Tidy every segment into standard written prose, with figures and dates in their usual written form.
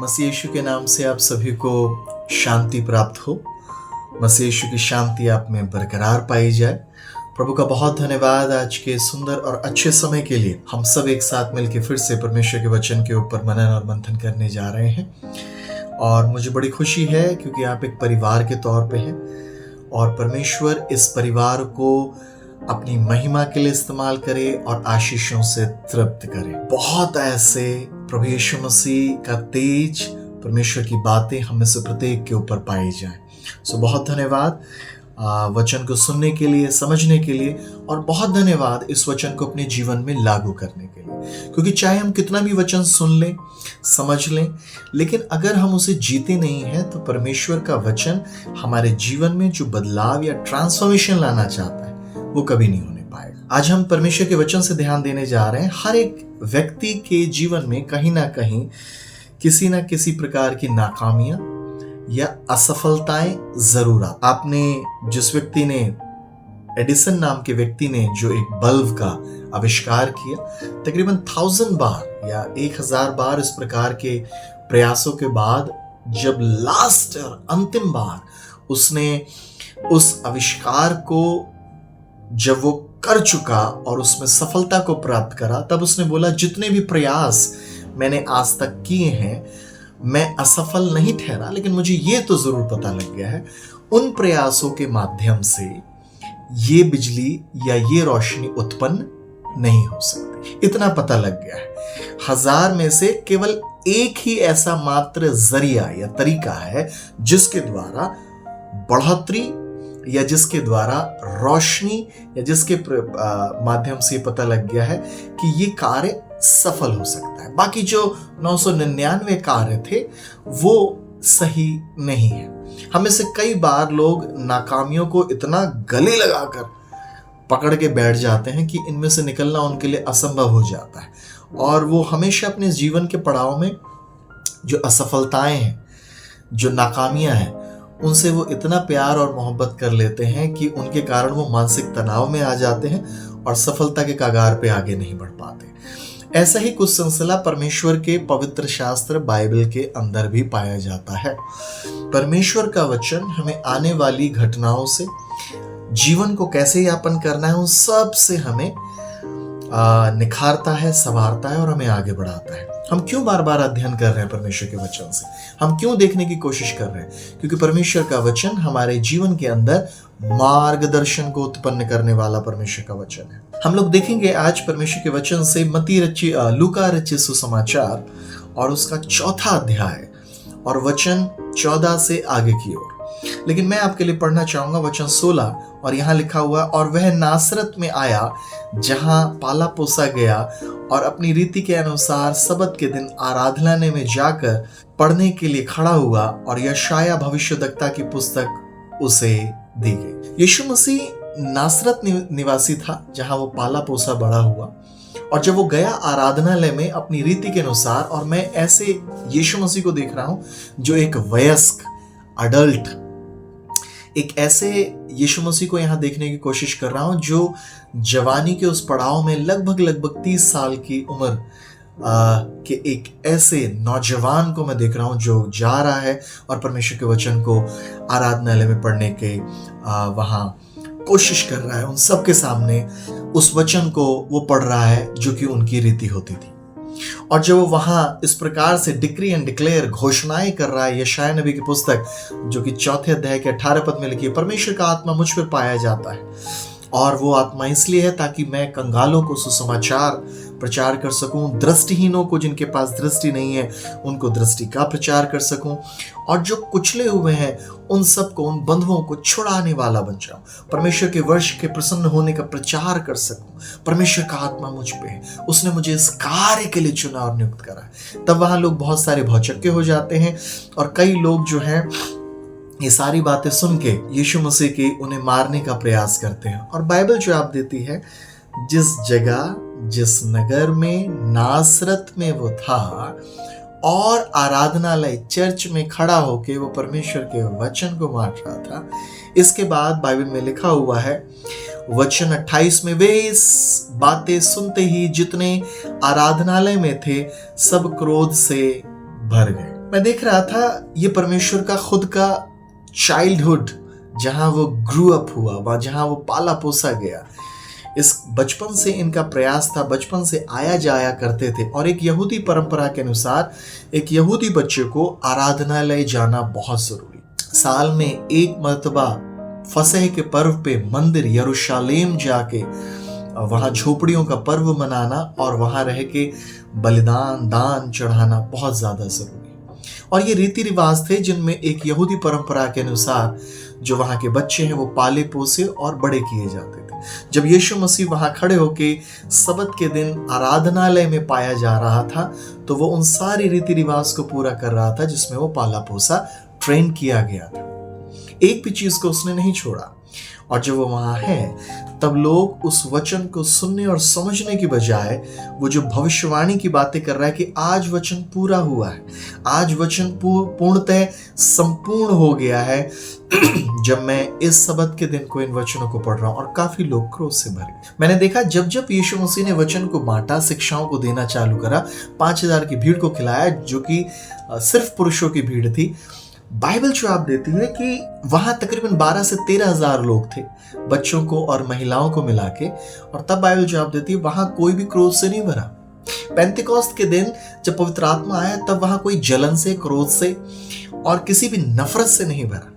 मसीह यीशु के नाम से आप सभी को शांति प्राप्त हो। मसीह यीशु की शांति आप में बरकरार पाई जाए। प्रभु का बहुत धन्यवाद आज के सुंदर और अच्छे समय के लिए। हम सब एक साथ मिलकर फिर से परमेश्वर के वचन के ऊपर मनन और मंथन करने जा रहे हैं और मुझे बड़ी खुशी है क्योंकि आप एक परिवार के तौर पे हैं और परमेश्वर इस परिवार को अपनी महिमा के लिए इस्तेमाल करे और आशीषों से तृप्त करे। बहुत ऐसे प्रभु यीशु मसीह का तेज, परमेश्वर की बातें हम में से प्रत्येक के ऊपर पाई जाए। सो बहुत धन्यवाद वचन को सुनने के लिए, समझने के लिए, और बहुत धन्यवाद इस वचन को अपने जीवन में लागू करने के लिए। क्योंकि चाहे हम कितना भी वचन सुन लें, समझ लें, लेकिन अगर हम उसे जीते नहीं हैं तो परमेश्वर का वचन हमारे जीवन में जो बदलाव या ट्रांसफॉर्मेशन लाना चाहता है वो कभी नहीं होने पाएगा। आज हम परमेश्वर के वचन से ध्यान देने जा रहे हैं। हर एक व्यक्ति के जीवन में कहीं ना कहीं किसी ना किसी प्रकार की नाकामियां या असफलताएं जरूर आती। आपने जिस व्यक्ति ने, एडिसन नाम के व्यक्ति ने जो एक बल्ब का आविष्कार किया, तकरीबन 1000 बार या 1000 बार इस प्रकार के प्रयासों के बाद जब लास्ट और अंतिम बार उसने उस आविष्कार को जब वो कर चुका और उसमें सफलता को प्राप्त करा, तब उसने बोला जितने भी प्रयास मैंने आज तक किए हैं मैं असफल नहीं ठहरा, लेकिन मुझे ये तो जरूर पता लग गया है उन प्रयासों के माध्यम से ये बिजली या ये रोशनी उत्पन्न नहीं हो सकती। इतना पता लग गया है। 1000 में से केवल एक ही ऐसा मात्र जरिया या तरीका है जिसके द्वारा बढ़ोतरी या जिसके द्वारा रोशनी या जिसके माध्यम से पता लग गया है कि ये कार्य सफल हो सकता है। बाकी जो 999 कार्य थे वो सही नहीं है। हमें से कई बार लोग नाकामियों को इतना गले लगाकर पकड़ के बैठ जाते हैं कि इनमें से निकलना उनके लिए असंभव हो जाता है और वो हमेशा अपने जीवन के पड़ाव में जो असफलताएं हैं, जो नाकामियां हैं, उनसे वो इतना प्यार और मोहब्बत कर लेते हैं कि उनके कारण वो मानसिक तनाव में आ जाते हैं और सफलता के कगार पे आगे नहीं बढ़ पाते। ऐसा ही कुछ सिलसिला परमेश्वर के पवित्र शास्त्र बाइबल के अंदर भी पाया जाता है। परमेश्वर का वचन हमें आने वाली घटनाओं से जीवन को कैसे यापन करना है उन सब से हमें निखारता है, संवारता है और हमें आगे बढ़ाता है। हम क्यों बार बार अध्ययन कर रहे हैं परमेश्वर के वचन से? हम क्यों देखने की कोशिश कर रहे हैं? क्योंकि परमेश्वर का वचन हमारे जीवन के अंदर मार्गदर्शन को उत्पन्न करने वाला परमेश्वर का वचन है। हम लोग देखेंगे आज परमेश्वर के वचन से लूका रचित सुसमाचार और उसका 4था अध्याय और वचन 14 से आगे की ओर। लेकिन मैं आपके लिए पढ़ना चाहूंगा वचन 16, और यहाँ लिखा हुआ, और वह नासरत में आया जहां पाला पोसा गया और अपनी रीति के अनुसार सबत के दिन आराधनालय में जाकर पढ़ने के लिए खड़ा हुआ और यशाया भविष्यद्वक्ता की पुस्तक उसे दी गई। यीशु मसीह नासरत निवासी था जहां वो पाला पोसा बड़ा हुआ, और जब वो गया आराधनालय में अपनी रीति के अनुसार, और मैं ऐसे यीशु मसीह को देख रहा हूं जो एक वयस्क अडल्ट, एक ऐसे यीशु मसीह को यहां देखने की कोशिश कर रहा हूं जो जवानी के उस पड़ाव में लगभग 30 साल की उम्र के एक ऐसे नौजवान को मैं देख रहा हूं जो जा रहा है और परमेश्वर के वचन को आराधनालय में पढ़ने के वहां कोशिश कर रहा है। उन सबके सामने उस वचन को वो पढ़ रहा है जो कि उनकी रीति होती थी। और जब वो वहां इस प्रकार से डिक्री एंड डिक्लेयर, घोषणाएं कर रहा है, यशाया नबी की पुस्तक जो कि 4थे अध्याय के 18 पद में लिखी है, परमेश्वर का आत्मा मुझ पर पाया जाता है और वो आत्मा इसलिए है ताकि मैं कंगालों को सुसमाचार प्रचार कर सकूं, दृष्टिहीनों को जिनके पास दृष्टि नहीं है उनको दृष्टि का प्रचार कर सकूं, और जो कुचले हुए हैं उन सबको, उन बंधुओं को छुड़ाने वाला बन जाऊं, परमेश्वर के वर्ष के प्रसन्न होने का प्रचार कर सकूं। परमेश्वर का आत्मा मुझ पे है, उसने मुझे इस कार्य के लिए चुना और नियुक्त करा है। तब वहां लोग बहुत सारे भौचक्के हो जाते हैं और कई लोग जो हैं ये सारी बातें सुन के यीशु मसीह की उन्हें मारने का प्रयास करते हैं। और बाइबल जो आप देती है, जिस जगह, जिस नगर में, नासरत में वो था और आराधनालय चर्च में खड़ा होके वो परमेश्वर के वचन को बांट रहा था, इसके बाद बाइबल में लिखा हुआ है वचन 28 में, वे इस बातें सुनते ही जितने आराधनालय में थे सब क्रोध से भर गए। मैं देख रहा था ये परमेश्वर का खुद का चाइल्डहुड, जहां वो ग्रू अप हुआ, वहां जहां वो पाला पोसा गया। इस बचपन से इनका प्रयास था, बचपन से आया जाया करते थे। और एक यहूदी परंपरा के अनुसार एक यहूदी बच्चे को आराधनालय जाना बहुत जरूरी। साल में एक मर्तबा फसह के पर्व पे मंदिर यरूशलेम जाके वहां झोपड़ियों का पर्व मनाना और वहां रह के बलिदान दान चढ़ाना बहुत ज्यादा जरूरी। और ये रीति रिवाज थे जिनमें एक यहूदी परंपरा के अनुसार जो वहां के बच्चे हैं वो पाले पोसे और बड़े किए जाते थे। जब यीशु मसीह वहां खड़े होके सबत के दिन आराधनालय में पाया जा रहा था तो वो उन सारी रीति रिवाज को पूरा कर रहा था जिसमें वो पाला पोसा ट्रेन किया गया था। एक भी चीज को उसने नहीं छोड़ा। और जब वो वहां है तब लोग उस वचन को सुनने और समझने की बजाय वो जो भविष्यवाणी की बातें कर रहा है कि आज वचन पूरा हुआ है, आज वचन पूर्णतः संपूर्ण हो गया है जब मैं इस सबत के दिन को इन वचनों को पढ़ रहा हूं। और काफी लोग क्रोध से भर गए। मैंने देखा जब जब यीशु मसीह ने वचन को बांटा, शिक्षाओं को देना चालू करा, 5000 की भीड़ को खिलाया जो कि सिर्फ पुरुषों की भीड़ थी। बाइबल जवाब देती है कि वहां तकरीबन 12 से 13,000 लोग थे, बच्चों को और महिलाओं को मिला के। और तब बाइबल जवाब देती है वहां कोई भी क्रोध से नहीं भरा। पेंतिकोस्त के दिन जब पवित्र आत्मा आया तब वहां कोई जलन से, क्रोध से और किसी भी नफरत से नहीं भरा।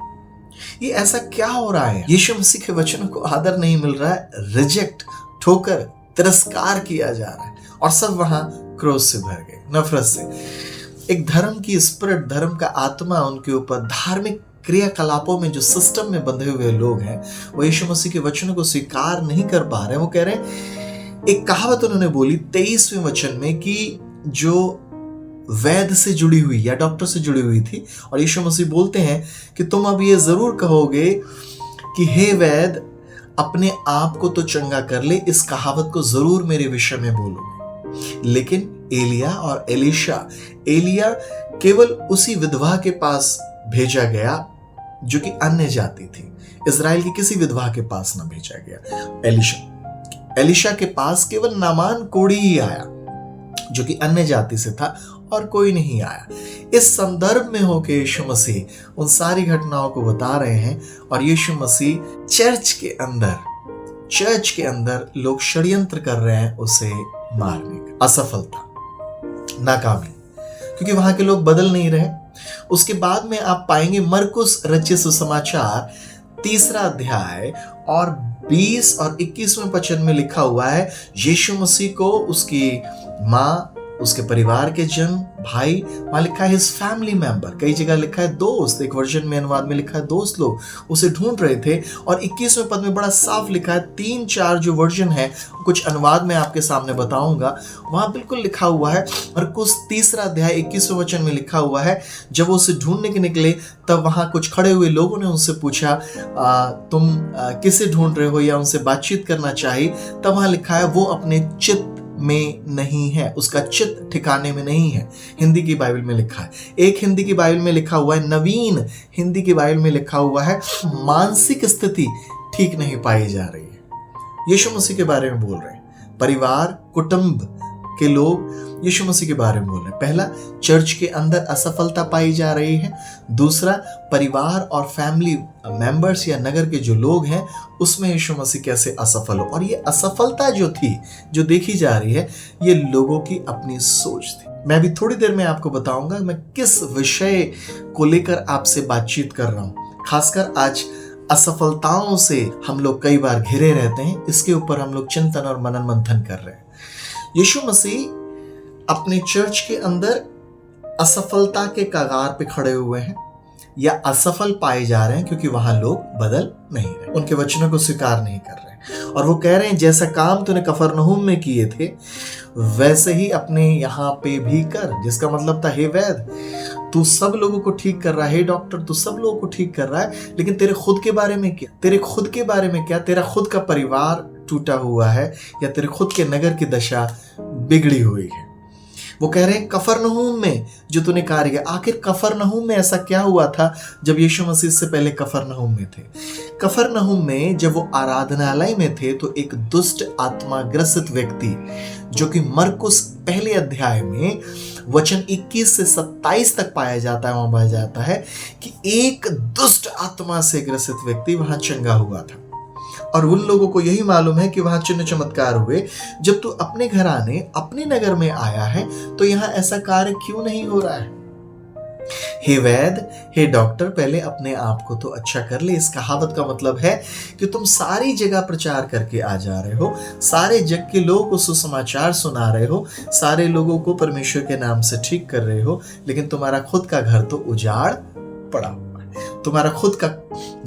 ये ऐसा क्या हो रहा है? यीशु मसीह के वचनों को आदर नहीं मिल रहा है, रिजेक्ट, ठोकर, तिरस्कार किया जा रहा है और सब वहां क्रोध से भर गए, नफरत से। एक धर्म की स्पिरिट, धर्म का आत्मा उनके ऊपर, धार्मिक क्रियाकलापों में जो सिस्टम में बंधे हुए लोग हैं वो यीशु मसीह के वचनों को स्वीकार नहीं कर पा रहे हैं। वो कह रहे हैं, एक कहावत उन्होंने बोली 23वें वचन में कि जो वैद्य से जुड़ी हुई या डॉक्टर से जुड़ी हुई थी, और यीशु मसीह बोलते हैं कि तुम अब ये जरूर कहोगे कि हे वैद्य अपने आप को तो चंगा कर ले, इस कहावत को जरूर मेरे विषय में बोलोगे। लेकिन एलिया और एलिया केवल उसी विधवा के पास भेजा गया जो कि अन्य जाति थी। इजराइल की किसी विधवा के पास ना भेजा गया। एलिशा के पास केवल नामान कोढ़ी ही आया जो कि अन्य जाति से था और कोई नहीं आया। इस संदर्भ में होकर यीशु मसीह उन सारी घटनाओं को बता रहे हैं। और यीशु मसीह चर्च के अंदर लोग षड्यंत्र कर रहे हैं उसे मारने का। असफलता, नाकामी, क्योंकि वहां के लोग बदल नहीं रहे। उसके बाद में आप पाएंगे मरकुस रचित सुसमाचार 3 अध्याय और 20 और 21वें वचन में लिखा हुआ है, यीशु मसीह को उसकी माँ, उसके परिवार के जन, भाई, वहां लिखा है हिज फैमिली मेंबर, कई जगह लिखा है दोस्त, एक वर्जन में अनुवाद में लिखा है दोस्त, लोग उसे ढूंढ रहे थे। और 21वें पद में बड़ा साफ लिखा है, 3-4 जो वर्जन है कुछ अनुवाद में आपके सामने बताऊंगा, वहां बिल्कुल लिखा हुआ है। और कुछ 3 अध्याय 21वें वचन में लिखा हुआ है, जब वो उसे ढूंढने के निकले तब वहां कुछ खड़े हुए लोगों ने उनसे पूछा तुम किसे ढूंढ रहे हो या उनसे बातचीत करना चाहिए। तब वहां लिखा है वो अपने चित्त में नहीं है, उसका चित्त ठिकाने में नहीं है। हिंदी की बाइबल में लिखा है, एक हिंदी की बाइबल में लिखा हुआ है, नवीन हिंदी की बाइबल में लिखा हुआ है मानसिक स्थिति ठीक नहीं पाई जा रही है। यीशु मसीह के बारे में बोल रहे हैं, परिवार, कुटुंब के लोग यीशु मसीह के बारे में बोल रहे हैं। पहला, चर्च के अंदर असफलता पाई जा रही है। दूसरा, परिवार और फैमिली मेंबर्स या नगर के जो लोग हैं उसमें यीशु मसीह कैसे असफल हो। और ये असफलता जो थी, जो देखी जा रही है, ये लोगों की अपनी सोच थी। मैं अभी थोड़ी देर में आपको बताऊंगा मैं किस विषय को लेकर आपसे बातचीत कर रहा हूं। खासकर आज असफलताओं से हम लोग कई बार घिरे रहते हैं, इसके ऊपर हम लोग चिंतन और मनन मंथन कर रहे हैं। यीशु मसीह अपने चर्च के अंदर असफलता के कगार पे खड़े हुए हैं या असफल पाए जा रहे हैं क्योंकि वहां लोग बदल नहीं रहे, उनके वचनों को स्वीकार नहीं कर रहे। और वो कह रहे हैं जैसा काम तूने कफरनहूम में किए थे वैसे ही अपने यहाँ पे भी कर। जिसका मतलब था, हे वैद्य तू सब लोगों को ठीक कर रहा है, हे डॉक्टर तू सब लोगों को ठीक कर रहा है, लेकिन तेरे खुद के बारे में क्या? तेरे खुद के बारे में क्या? तेरा खुद का परिवार टूटा हुआ है या तेरे खुद के नगर की दशा बिगड़ी हुई है। वो कह रहे हैं कफरनहूम में जो तूने कार्य किया। आखिर कफरनहूम में ऐसा क्या हुआ था जब यीशु मसीह से पहले कफरनहूम में थे? कफरनहूम में जब वो आराधनालय में थे तो एक दुष्ट आत्माग्रसित व्यक्ति, जो कि मरकुस पहले अध्याय में वचन 21 से 27 तक पाया जाता है, वहां पाया जाता है कि एक दुष्ट आत्मा से ग्रसित व्यक्ति वहां चंगा हुआ था। और उन लोगों को यही मालूम है कि वहां चिन्ह चमत्कार हुए। जब तू अपने घराने अपने नगर में आया है तो यहां ऐसा कार्य क्यों नहीं हो रहा है? हे वैद्य, हे डॉक्टर, पहले अपने आप को तो अच्छा कर ले। इस कहावत का मतलब है कि तुम सारी जगह प्रचार करके आ जा रहे हो, सारे जग के लोगों को सुसमाचार सुना रहे हो, सारे लोगों को परमेश्वर के नाम से ठीक कर रहे हो, लेकिन तुम्हारा खुद का घर तो उजाड़ पड़ा हुआ है। तुम्हारा खुद का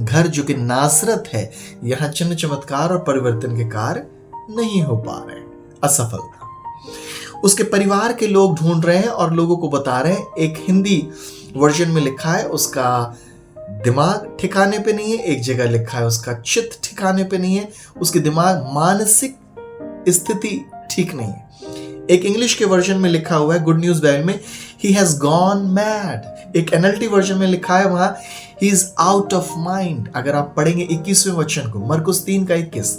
घर जो कि नासरत है, यहां चिन्ह चमत्कार और परिवर्तन के कार्य नहीं हो पा रहे, असफलता। उसके परिवार के लोग ढूंढ रहे हैं और लोगों को बता रहे हैं। एक हिंदी वर्जन में लिखा है उसका दिमाग ठिकाने पे नहीं है, एक जगह लिखा है उसका चित्त ठिकाने पे नहीं है, उसके दिमाग मानसिक स्थिति ठीक नहीं है। एक इंग्लिश के वर्जन में लिखा हुआ है, गुड न्यूज बाइबल में, ही हैज गॉन मैड। एक एनएलटी वर्जन में लिखा है वहां, he is out of mind. अगर आप पढ़ेंगे 21वें वचन को, मरकुस 3:21,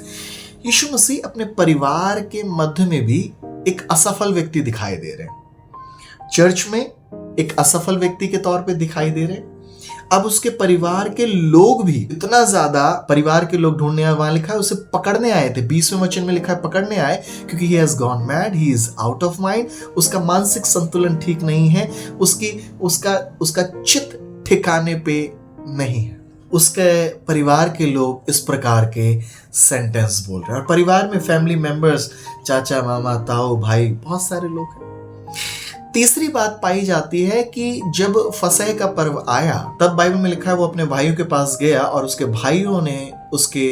यीशु मसीह अपने परिवार के मध्य में भी एक असफल व्यक्ति दिखाई दे रहे हैं। चर्च में एक असफल व्यक्ति के तौर पे दिखाई दे रहे हैं। अब उसके परिवार के लोग भी इतना ज्यादा, परिवार के लोग ढूंढने आए, वहां लिखा है उसे पकड़ने आए थे। 20वें वचन में लिखा है पकड़ने आए, क्योंकि he has gone mad, he is out of mind. उसका मानसिक संतुलन ठीक नहीं है, उसका चित्त ठिकाने पे नहीं है। उसके परिवार के लोग इस प्रकार के सेंटेंस बोल रहे हैं। और परिवार में फैमिली मेंबर्स, चाचा, मामा, ताऊ, भाई, बहुत सारे लोग हैं। तीसरी बात पाई जाती है कि जब फसह का पर्व आया, तब बाइबल में लिखा है वो अपने भाइयों के पास गया और उसके भाइयों ने उसके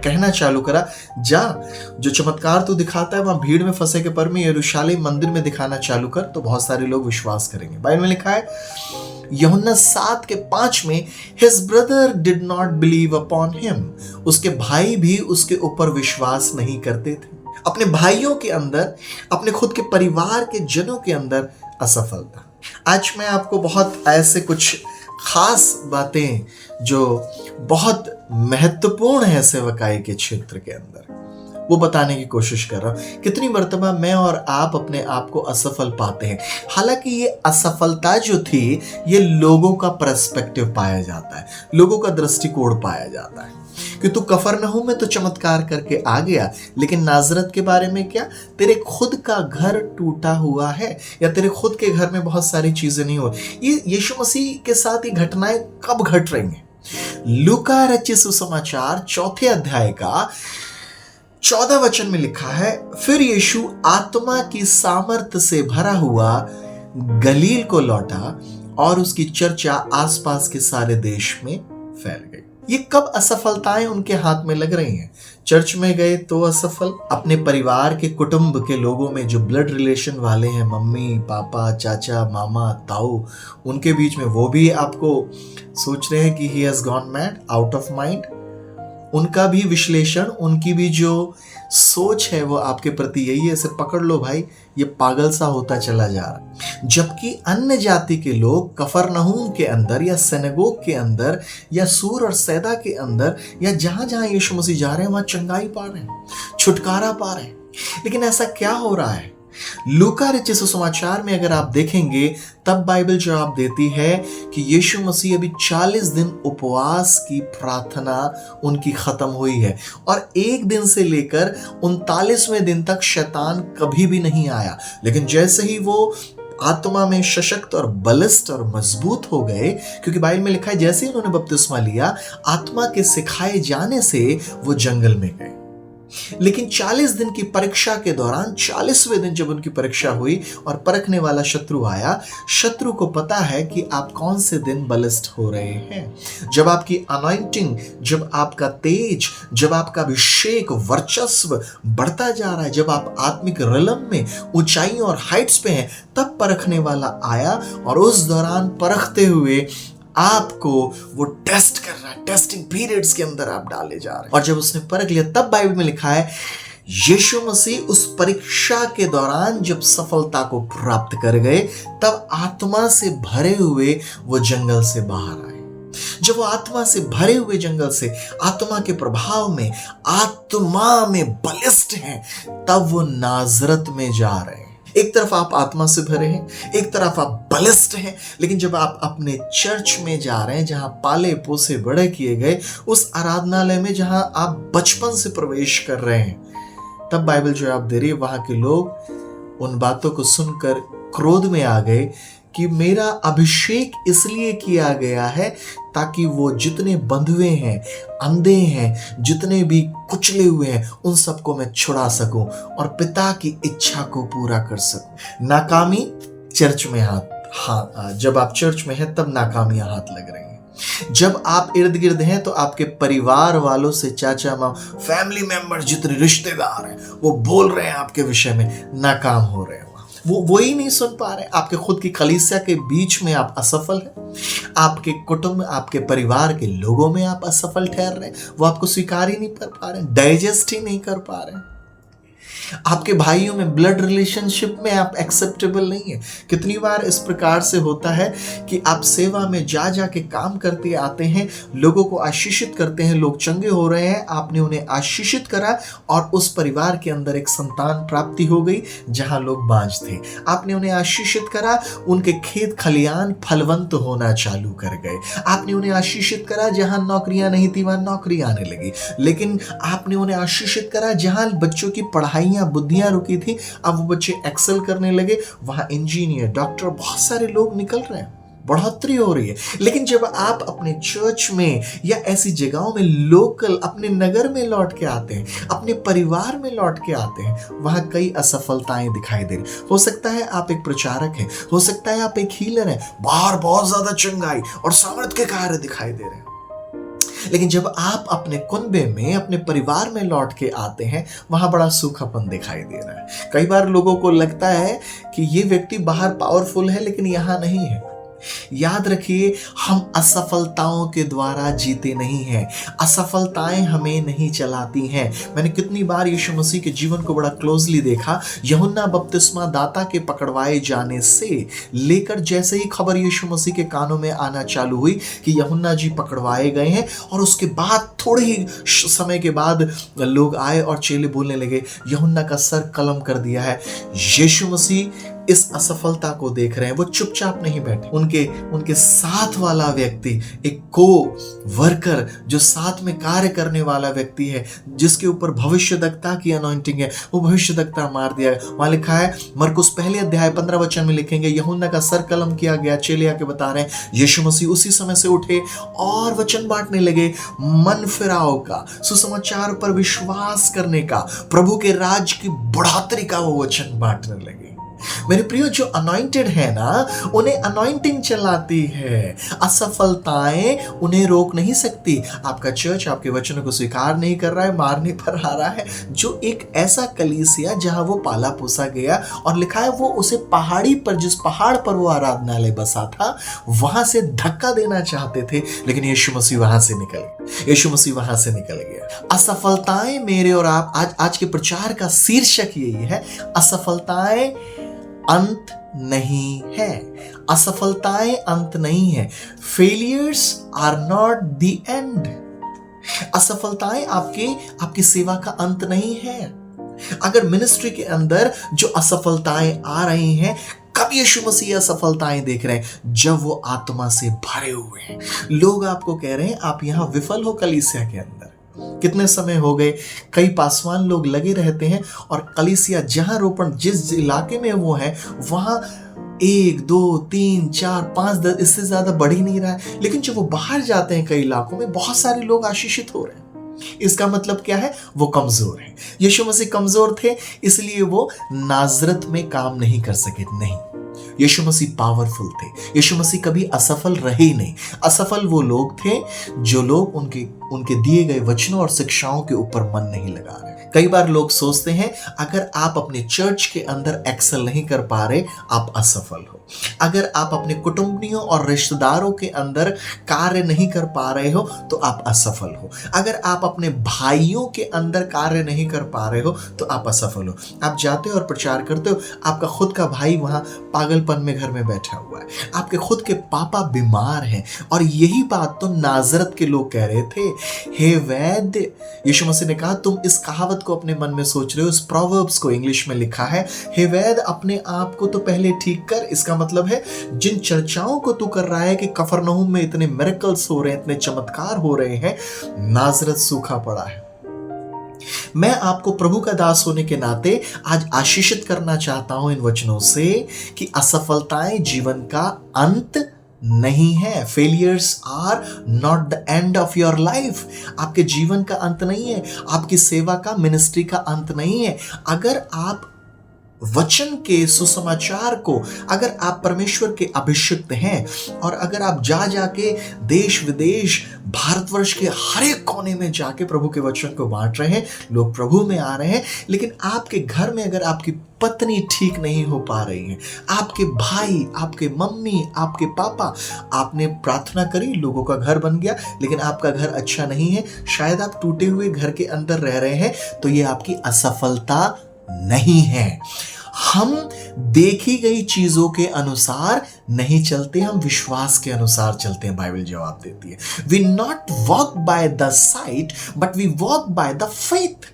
कहना चालू करा, जा, जो चमत्कार तू दिखाता है वहां भीड़ में फसह के पर्व में यरूशलेम मंदिर में दिखाना चालू कर, तो बहुत सारे लोग विश्वास करेंगे। बाइबल में लिखा है यूहन्ना 7:5 में, his brother did not believe upon him. उसके भाई भी उसके ऊपर विश्वास नहीं करते थे। अपने भाइयों के अंदर, अपने खुद के परिवार के जनों के अंदर असफलता। आज मैं आपको बहुत ऐसे कुछ खास बातें जो बहुत महत्वपूर्ण है सेवकाई के क्षेत्र के अंदर, वो बताने की कोशिश कर रहा हूं। कितनी मर्तबा मैं और आप अपने आप को असफल पाते हैं। हालांकि ये असफलता जो थी, ये लोगों का पर्सपेक्टिव पाया जाता है, लोगों का दृष्टिकोण पाया जाता है कि तू कफरनहूम में तो चमत्कार करके आ गया, लेकिन नाजरत के बारे में क्या? तेरे खुद का घर टूटा हुआ है, या तेरे खुद के घर में बहुत सारी चीजें नहीं हो। ये यीशु मसीह के साथ ये घटनाएं कब घट रही हैं? लूका रचित सुसमाचार 4 अध्याय का 14 वचन में लिखा है, फिर यीशु आत्मा की सामर्थ से भरा हुआ गलील को लौटा और उसकी चर्चा आसपास के सारे देश में फैल गई। ये कब असफलताएं उनके हाथ में लग रही हैं? चर्च में गए तो असफल, अपने परिवार के कुटुंब के लोगों में जो ब्लड रिलेशन वाले हैं, मम्मी, पापा, चाचा, मामा, ताऊ, उनके बीच में वो भी आपको सोच रहे हैं कि he has gone mad, out of mind. उनका भी विश्लेषण, उनकी भी जो सोच है वो आपके प्रति यही है, इसे पकड़ लो भाई, ये पागल सा होता चला जा रहा। जबकि अन्य जाति के लोग कफरनहूम के अंदर या सिनेगोग के अंदर या सूर और सैदा के अंदर या जहां जहां यीशु मसीह जा रहे हैं वहां चंगाई पा रहे हैं, छुटकारा पा रहे हैं। लेकिन ऐसा क्या हो रहा है? लूका रचित सुसमाचार में अगर आप देखेंगे, तब बाइबल जवाब देती है कि यीशु मसीह अभी 40 दिन उपवास की प्रार्थना उनकी खत्म हुई है, और 1 दिन से लेकर 39वें दिन तक शैतान कभी भी नहीं आया। लेकिन जैसे ही वो आत्मा में सशक्त और बलिष्ठ और मजबूत हो गए, क्योंकि बाइबल में लिखा है जैसे ही उन्होंने बपतिस्मा लिया, आत्मा के सिखाए जाने से वो जंगल में गए। लेकिन 40 दिन की परीक्षा के दौरान 40वें दिन जब उनकी परीक्षा हुई और परखने वाला शत्रु आया, शत्रु को पता है कि आप कौन से दिन बलिष्ठ हो रहे हैं। जब आपकी अनॉइंटिंग, जब आपका तेज, जब आपका अभिषेक, वर्चस्व बढ़ता जा रहा है, जब आप आत्मिक रिलम में ऊंचाई और हाइट्स पे हैं, तब परखने वाला आया और उस दौरान परखते हुए आपको वो टेस्ट कर रहा है। टेस्टिंग पीरियड्स के अंदर आप डाले जा रहे हैं। और जब उसने परख लिया, तब बाइबल में लिखा है यीशु मसीह उस परीक्षा के दौरान जब सफलता को प्राप्त कर गए, तब आत्मा से भरे हुए वो जंगल से बाहर आए। जब वो आत्मा से भरे हुए जंगल से, आत्मा के प्रभाव में, आत्मा में बलिष्ठ हैं, तब वो नाजरत में जा रहे हैं। एक तरफ आप आत्मा से भरे हैं, एक तरफ आप बलिष्ठ हैं, लेकिन जब आप अपने चर्च में जा रहे हैं, जहां पाले पोसे बड़े किए गए, उस आराधनालय में जहां आप बचपन से प्रवेश कर रहे हैं, तब बाइबल जो आप दे रही है, वहां के लोग उन बातों को सुनकर क्रोध में आ गए कि मेरा अभिषेक इसलिए किया गया है ताकि वो जितने बंधुए हैं, अंधे हैं, जितने भी कुचले हुए हैं, उन सबको मैं छुड़ा सकूं और पिता की इच्छा को पूरा कर सकूं। नाकामी चर्च में जब आप चर्च में हैं तब नाकामियां हाथ लग रही हैं। जब आप इर्द गिर्द हैं तो आपके परिवार वालों से, चाचा माँ, फैमिली मेंबर, जितने रिश्तेदार हैं, वो बोल रहे हैं आपके विषय में, नाकाम हो रहे हैं। वो ही नहीं सुन पा रहे। आपके खुद की कलीसिया के बीच में आप असफल हैं, आपके कुटुंब, आपके परिवार के लोगों में आप असफल ठहर रहे हैं, वो आपको स्वीकार ही नहीं कर पा रहे, डाइजेस्ट ही नहीं कर पा रहे। आपके भाइयों में ब्लड रिलेशनशिप में आप एक्सेप्टेबल नहीं है। कितनी बार इस प्रकार से होता है कि आप सेवा में जा जा के काम करते आते हैं, लोगों को आशीषित करते हैं, लोग चंगे हो रहे हैं, आपने उन्हें आशीषित करा और उस परिवार के अंदर एक संतान प्राप्ति हो गई जहां लोग बांझ थे। आपने उन्हें आशीषित करा, उनके खेत खलियान फलवंत होना चालू कर गए। आपने उन्हें आशीषित करा, जहां नौकरियां नहीं थी वहां नौकरी आने लगी। लेकिन आपने उन्हें आशीषित करा, जहां बच्चों की पढ़ाइयां, बुद्धियां रुकी थी, अब वो बच्चे एक्सेल करने लगे, वहां इंजीनियर, डॉक्टर, बहुत सारे लोग निकल रहे हैं, बढ़ोतरी हो रही है। लेकिन जब आप अपने चर्च में या ऐसी जगहों में, लोकल अपने नगर में लौट के आते हैं, अपने परिवार में लौट के आते हैं, वहां कई असफलताएं दिखाई दे रही। हो सकता है आप एक प्रचारक हैं, हो सकता है आप एक हीलर हैं, बाहर बहुत ज्यादा चंगाई और सामर्थ के कार्य दिखाई दे रहे हैं, लेकिन जब आप अपने कुनबे में, अपने परिवार में लौट के आते हैं, वहां बड़ा सूखापन दिखाई दे रहा है। कई बार लोगों को लगता है कि ये व्यक्ति बाहर पावरफुल है लेकिन यहां नहीं है। याद रखिए, हम असफलताओं के द्वारा जीते नहीं हैं। असफलताएं हमें नहीं चलाती हैं। मैंने कितनी बार यीशु मसीह के जीवन को बड़ा क्लोजली देखा। यूहन्ना बपतिस्मा दाता के पकड़वाए जाने से लेकर जैसे ही खबर यीशु मसीह के कानों में आना चालू हुई कि यूहन्ना जी पकड़वाए गए हैं, और उसके बाद थोड़े ही समय के बाद लोग आए और चेले बोलने लगे, यूहन्ना का सर कलम कर दिया है। यीशु मसीह इस असफलता को देख रहे हैं, वो चुपचाप नहीं बैठे। उनके साथ वाला व्यक्ति, एक को वर्कर, जो साथ में कार्य करने वाला व्यक्ति है, जिसके ऊपर भविष्यद्वक्ता की अनॉइंटिंग है, वो भविष्यद्वक्ता मार दिया। वहां लिखा है, मरकुस पहले अध्याय 15 वचन में लिखेंगे, यूहन्ना का सर कलम किया गया। चेले आके बता रहे हैं, यीशु मसीह उसी समय से उठे और वचन बांटने लगे, मन फिराव का, सुसमाचार पर विश्वास करने का, प्रभु के राज की बढ़ोतरी का वो वचन बांटने लगे। मेरे प्रियो, जो अनॉइंटेड है ना, उन्हें अनॉइंटिंग चलाती है। असफलताएं उन्हें रोक नहीं सकती। आपका चर्च आपके वचनों को स्वीकार नहीं कर रहा है, मारने पर आ रहा है। जो एक ऐसा कलीसिया जहां वो पाला पोसा गया, और लिखा है वो उसे पहाड़ी पर, जिस पहाड़ पर वो आराधनालय बसा था, वहां से धक्का देना चाहते थे, लेकिन यीशु मसीह वहां से निकल गया। यीशु मसीह वहां से निकल गया। असफलताएं मेरे और आप, आज के प्रचार का शीर्षक यही है, असफलताएं अंत नहीं है। असफलताएं अंत नहीं है। Failures are not the end. असफलताएं आपकी सेवा का अंत नहीं है। अगर मिनिस्ट्री के अंदर जो असफलताएं आ रही हैं, कब यीशु मसीह असफलताएं देख रहे हैं? जब वो आत्मा से भरे हुए हैं। लोग आपको कह रहे हैं आप यहां विफल हो कलीसिया के अंदर। कितने समय हो गए, कई पासवान लोग लगे रहते हैं, और कलीसिया जहां रोपण, जिस इलाके में वो है, वहां 1, 2, 3, 4, 5, 10 इससे ज्यादा बढ़ ही नहीं रहा है। लेकिन जब वो बाहर जाते हैं, कई इलाकों में बहुत सारे लोग आशीषित हो रहे हैं। इसका मतलब क्या है? वो कमजोर है। यीशु मसीह कमजोर थे, इसलिए वो नाजरत में काम नहीं कर सके। नहीं, यीशु मसीह पावरफुल थे। यीशु मसीह कभी असफल रहे ही नहीं। असफल वो लोग थे जो लोग उनके दिए गए वचनों और शिक्षाओं के ऊपर मन नहीं लगा रहे। कई बार लोग सोचते हैं अगर आप अपने चर्च के अंदर एक्सेल नहीं कर पा रहे, आप असफल हो। अगर आप अपने कुटुंबियों और रिश्तेदारों के अंदर कार्य नहीं कर पा रहे हो तो आप असफल हो। अगर आप अपने भाइयों के अंदर कार्य नहीं कर पा रहे हो तो आप असफल हो। आप जाते हो और प्रचार करते हो, आपका खुद का भाई वहां पागलपन में घर में बैठा हुआ है, आपके खुद के पापा बीमार हैं। और यही बात तो नाजरत के लोग कह रहे थे। हे वैद्य, यीशु मसीह ने कहा तुम इस कहावत को अपने मन में सोच रहे हो, इस प्रोवर्ब्स को इंग्लिश में लिखा है, हे वैद्य अपने आप को तो पहले ठीक कर। इसका मतलब है जिन चर्चाओं को तू कर रहा है कि कफरनहूम में इतने मिरेकल्स हो रहे हैं, इतने चमत्कार हो रहे हैं, नाजरत सूखा पड़ा है। मैं आपको प्रभु का दास होने के नाते आज आशीषित करना चाहता हूं इन वचनों से कि असफलताएं जीवन का अंत नहीं है। Failures are not the end of your life. आपके जीवन का अंत नहीं है, आपकी सेवा का, मिनिस्ट्री का अंत नहीं है। अगर आप वचन के सुसमाचार को, अगर आप परमेश्वर के अभिषिक्त हैं और अगर आप जाके देश विदेश भारतवर्ष के हर एक कोने में जाके प्रभु के वचन को बांट रहे हैं, लोग प्रभु में आ रहे हैं, लेकिन आपके घर में अगर आपकी पत्नी ठीक नहीं हो पा रही है, आपके भाई, आपके मम्मी, आपके पापा, आपने प्रार्थना करी, लोगों का घर बन गया, लेकिन आपका घर अच्छा नहीं है, शायद आप टूटे हुए घर के अंदर रह रहे हैं, तो ये आपकी असफलता नहीं है। हम देखी गई चीजों के अनुसार नहीं चलते, हम विश्वास के अनुसार चलते हैं। बाइबल जवाब देती है, we not walk by the sight but we walk by the faith.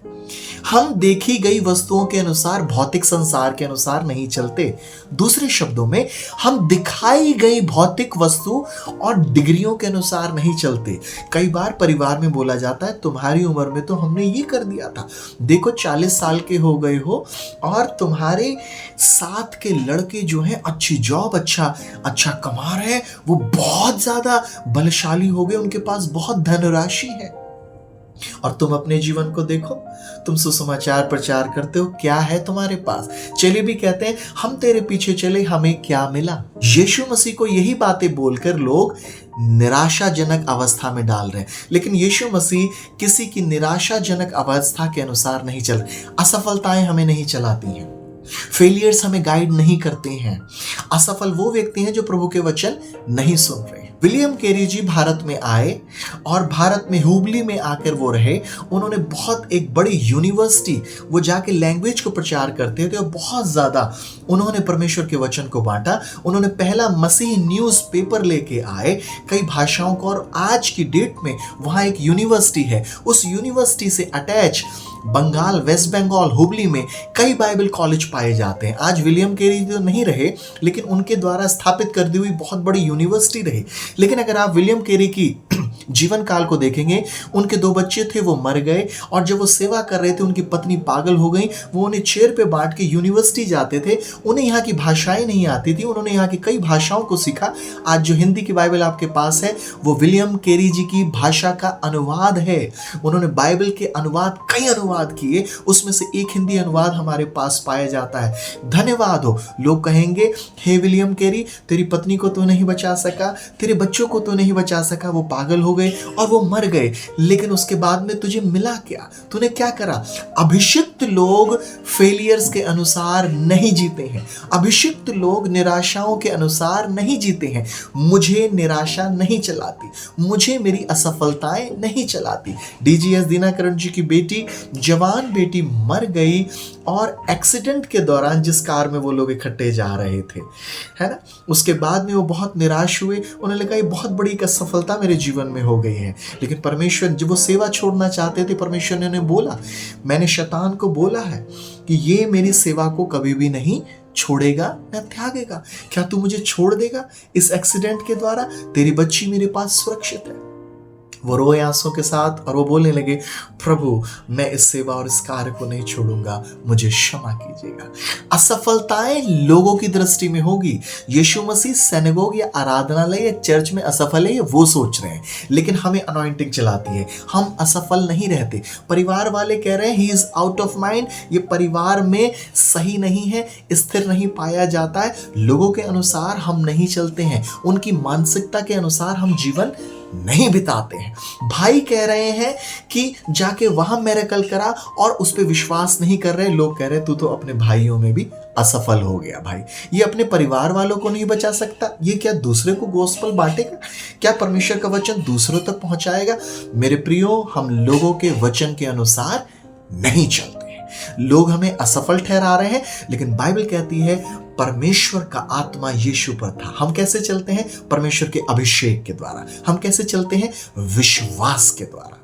हम देखी गई वस्तुओं के अनुसार, भौतिक संसार के अनुसार नहीं चलते। दूसरे शब्दों में, हम दिखाई गई भौतिक वस्तु और डिग्रियों के अनुसार नहीं चलते। कई बार परिवार में बोला जाता है तुम्हारी उम्र में तो हमने ये कर दिया था, देखो 40 साल के हो गए हो और तुम्हारे साथ के लड़के जो हैं अच्छी जॉब, अच्छा कमा रहे हैं, वो बहुत ज्यादा बलशाली हो गए, उनके पास बहुत धनराशि है। और तुम अपने जीवन को देखो, तुम सुसमाचार प्रचार करते हो, क्या है तुम्हारे पास? चलिए भी कहते हैं हम तेरे पीछे चले, हमें क्या मिला? यीशु मसीह को यही बातें बोलकर लोग निराशाजनक अवस्था में डाल रहे हैं, लेकिन यीशु मसीह किसी की निराशाजनक अवस्था के अनुसार नहीं चल। असफलताएं हमें नहीं चलाती हैं, फेलियर्स हमें गाइड नहीं करते हैं। असफल वो व्यक्ति हैं जो प्रभु के वचन नहीं सुन रहे। विलियम कैरी जी भारत में आए और भारत में हुबली में आकर वो रहे। उन्होंने बहुत एक बड़ी यूनिवर्सिटी, वो जाके लैंग्वेज को प्रचार करते थे और बहुत ज़्यादा उन्होंने परमेश्वर के वचन को बांटा। उन्होंने पहला मसीह न्यूज़ पेपर लेके आए कई भाषाओं को, और आज की डेट में वहाँ एक यूनिवर्सिटी है। उस यूनिवर्सिटी से अटैच बंगाल, वेस्ट बंगाल, हुबली में कई बाइबल कॉलेज पाए जाते हैं। आज विलियम कैरी तो नहीं रहे, लेकिन उनके द्वारा स्थापित कर दी हुई बहुत बड़ी यूनिवर्सिटी रही। लेकिन अगर आप विलियम कैरी की जीवन काल को देखेंगे, उनके 2 बच्चे थे, वो मर गए, और जब वो सेवा कर रहे थे उनकी पत्नी पागल हो गई। वो उन्हें चेयर पे बांट के यूनिवर्सिटी जाते थे, उन्हें यहाँ की भाषाएं नहीं आती थी, उन्होंने यहाँ की कई भाषाओं को सीखा। आज जो हिंदी की बाइबल आपके पास है वो विलियम कैरी जी की भाषा का अनुवाद है। उन्होंने बाइबल के अनुवाद, कई अनुवाद किए, उसमें से एक हिंदी अनुवाद हमारे पास पाया जाता है। धन्यवाद हो। लोग कहेंगे हे विलियम कैरी, तेरी पत्नी को तो नहीं बचा सका, तेरे बच्चों को तो नहीं बचा सका, वो पागल हो गए और वो मर गए, लेकिन उसके बाद में तुझे मिला क्या? तूने क्या करा? अभिषिक्त लोग फेलियर्स के अनुसार नहीं जीते हैं, अभिषिक्त लोग निराशाओं के अनुसार नहीं जीते हैं। मुझे निराशा नहीं चलाती, मुझे मेरी असफलताएं नहीं चलाती। डीजीएस दीनाकरण जी की बेटी, जवान बेटी मर गई और एक्सीडेंट के दौरान जिस कार में वो लोग इकट्ठे जा रहे थे, है ना, उसके बाद में वो बहुत निराश हुए। उन्हें लगा ये बहुत बड़ी एक असफलता मेरे जीवन में हो गई है। लेकिन परमेश्वर, जब वो सेवा छोड़ना चाहते थे, परमेश्वर ने उन्हें बोला, मैंने शैतान को बोला है कि ये मेरी सेवा को कभी भी नहीं छोड़ेगा न त्यागेगा। क्या तू मुझे छोड़ देगा इस एक्सीडेंट के द्वारा? तेरी बच्ची मेरे पास सुरक्षित है। वो रोए आंसुओं के साथ और वो बोलने लगे, प्रभु मैं इस सेवा और इस कार्य को नहीं छोड़ूंगा, मुझे क्षमा कीजिएगा। असफलताएं लोगों की दृष्टि में होगी। यीशु मसीह सिनेगोग या आराधनालय या चर्च में असफल है, वो सोच रहे हैं, लेकिन हमें अनॉइंटिंग चलाती है, हम असफल नहीं रहते। परिवार वाले कह रहे हैं he is out of mind, ये परिवार में सही नहीं है, स्थिर नहीं पाया जाता है। लोगों के अनुसार हम नहीं चलते हैं, उनकी मानसिकता के अनुसार हम जीवन नहीं बिताते हैं। भाई कह रहे हैं कि जाके वहां मिरेकल करा और उस पर विश्वास नहीं कर रहे। लोग कह रहे तू तो अपने भाइयों में भी असफल हो गया। भाई ये अपने परिवार वालों को नहीं बचा सकता, ये क्या दूसरे को गोस्पेल बांटेगा? क्या परमेश्वर का वचन दूसरों तक पहुंचाएगा? मेरे प्रियो, हम लोगों के वचन के अनुसार नहीं चलते हैं। लोग हमें असफल ठहरा रहे हैं, लेकिन बाइबल कहती है परमेश्वर का आत्मा यीशु पर था। हम कैसे चलते हैं? परमेश्वर के अभिषेक के द्वारा। हम कैसे चलते हैं? विश्वास के द्वारा।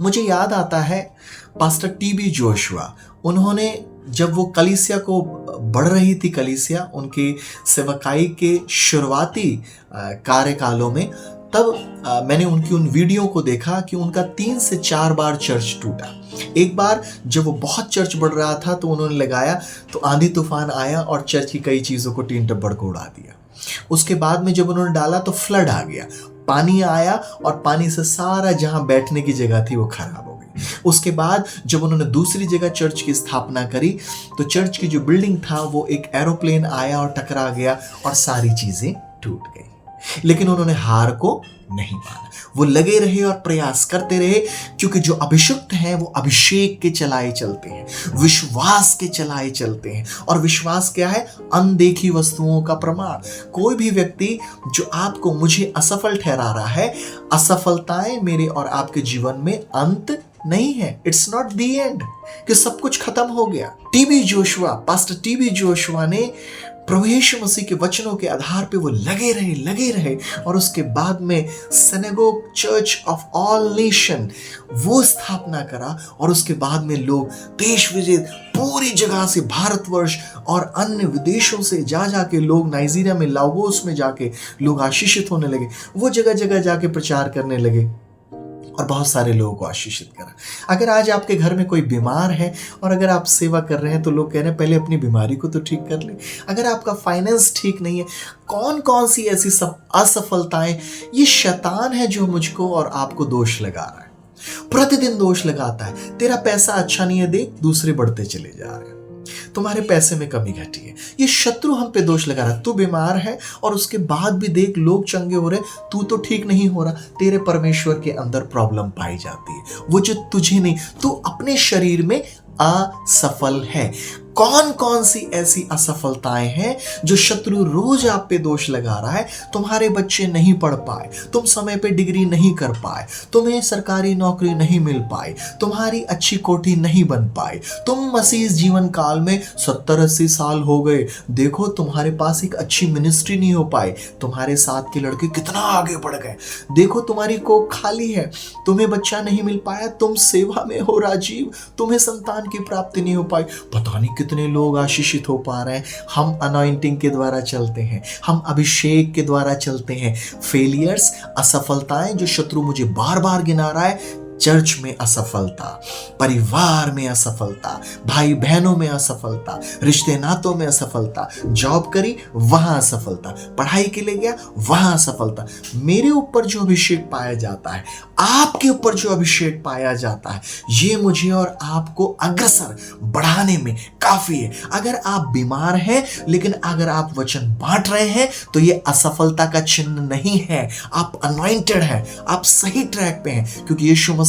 मुझे याद आता है पास्टर टीबी जोशुआ, उन्होंने जब वो कलीसिया को बढ़ रही थी, कलीसिया उनके सेवकाई के शुरुआती कार्यकालों में, तब मैंने उनकी उन वीडियो को देखा कि उनका 3 से 4 बार चर्च टूटा। एक बार जब वो बहुत चर्च बढ़ रहा था तो उन्होंने लगाया तो आंधी तूफान आया और चर्च की कई चीज़ों को टीन टब्बड़ को उड़ा दिया। उसके बाद में जब उन्होंने डाला तो फ्लड आ गया, पानी आया और पानी से सारा जहां बैठने की जगह थी वो खराब हो गई। उसके बाद जब उन्होंने दूसरी जगह चर्च की स्थापना करी तो चर्च की जो बिल्डिंग था वो एक एरोप्लेन आया और टकरा गया और सारी चीजें टूट गई। लेकिन उन्होंने हार को नहीं माना, वो लगे रहे और प्रयास करते रहे, क्योंकि जो अभिषिक्त हैं वो अभिषेक के चलाए चलते हैं, विश्वास के चलाए चलते हैं। और विश्वास क्या है? अनदेखी वस्तुओं का प्रमाण। कोई भी व्यक्ति जो आपको मुझे असफल ठहरा रहा है, असफलताएं मेरे और आपके जीवन में अंत नहीं है। इट्स नॉट द एंड कि सब कुछ खत्म हो गया। पास्टर टीबी जोशुआ ने प्रभु यीशु मसीह के वचनों के आधार पे वो लगे रहे और उसके बाद में synagogue church of all nation वो स्थापना करा। और उसके बाद में लोग देश विदेश पूरी जगह से, भारतवर्ष और अन्य विदेशों से जाके लोग, नाइजीरिया में लागोस में जाके लोग आशीषित होने लगे। वो जगह जगह जाके प्रचार करने लगे और बहुत सारे लोगों को आशीषित करा। अगर आज आपके घर में कोई बीमार है और अगर आप सेवा कर रहे हैं तो लोग कह रहे हैं पहले अपनी बीमारी को तो ठीक कर ले। अगर आपका फाइनेंस ठीक नहीं है, कौन कौन सी ऐसी सब असफलताएं, ये शैतान है जो मुझको और आपको दोष लगा रहा है, प्रतिदिन दोष लगाता है। तेरा पैसा अच्छा नहीं है, देख दूसरे बढ़ते चले जा रहे हैं, तुम्हारे पैसे में कमी घटी है। ये शत्रु हम पे दोष लगा रहा है। तू बीमार है और उसके बाद भी देख लोग चंगे हो रहे, तू तो ठीक नहीं हो रहा। तेरे परमेश्वर के अंदर प्रॉब्लम पाई जाती है, वो जो तुझे नहीं, तू अपने शरीर में असफल है। कौन कौन सी ऐसी असफलताएं हैं जो शत्रु रोज आप पे दोष लगा रहा है? तुम्हारे बच्चे नहीं पढ़ पाए, तुम समय पे डिग्री नहीं कर पाए, तुम्हें सरकारी नौकरी नहीं मिल पाई, तुम्हारी अच्छी कोठी नहीं बन पाई, तुम मसीह जीवन काल में 70-80 साल हो गए, देखो तुम्हारे पास एक अच्छी मिनिस्ट्री नहीं हो पाई, तुम्हारे साथ के लड़के कितना आगे बढ़ गए, देखो तुम्हारी कोख खाली है, तुम्हें बच्चा नहीं मिल पाया, तुम सेवा में हो राजीव, तुम्हें संतान की प्राप्ति नहीं हो पाई। पता नहीं कितने लोग आशीषित हो पा रहे हैं। हम अनॉइंटिंग के द्वारा चलते हैं, हम अभिषेक के द्वारा चलते हैं। फेलियर्स, असफलताएं जो शत्रु मुझे बार बार गिना रहा है, चर्च में असफलता, परिवार में असफलता, भाई बहनों में असफलता, रिश्ते नातों में असफलता, जॉब करी वहां असफलता, पढ़ाई के लिए गया वहां असफलता। मेरे ऊपर जो अभिषेक पाया जाता है, आपके ऊपर जो अभिषेक पाया जाता है, ये मुझे और आपको अग्रसर बढ़ाने में काफी है। अगर आप बीमार हैं लेकिन अगर आप वचन बांट रहे हैं तो ये असफलता का चिन्ह नहीं है। आप अनॉइंटेड हैं, आप सही ट्रैक पे हैं, क्योंकि यीशु मसीह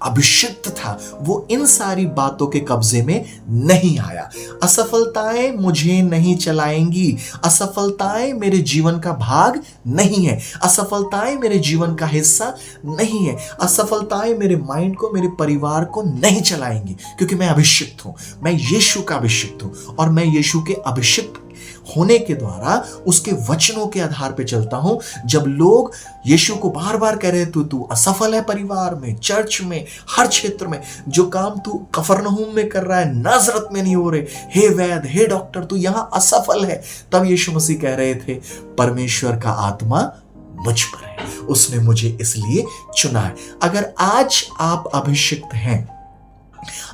अभिषिक्त था, वो इन सारी बातों के कब्जे में नहीं आया। असफलताएं मुझे नहीं चलाएंगी, असफलताएं मेरे जीवन का भाग नहीं है, असफलताएं मेरे जीवन का हिस्सा नहीं है, असफलताएं मेरे माइंड को, मेरे परिवार को नहीं चलाएंगी, क्योंकि मैं अभिषिक्त हूं, मैं यीशु का अभिषिक्त हूं और मैं यीशु के अभिषिक्त होने के द्वारा उसके वचनों के आधार पे चलता हूं। जब लोग यीशु को बार बार कह रहे तू असफल है, परिवार में, चर्च में, हर क्षेत्र में, जो काम तू कफरनहूम में कर रहा है नाजरत में नहीं हो रहे, हे वैद्य, हे डॉक्टर, तू यहां असफल है, तब यीशु मसीह कह रहे थे परमेश्वर का आत्मा मुझ पर है, उसने मुझे इसलिए चुना है। अगर आज आप अभिषिक्त हैं,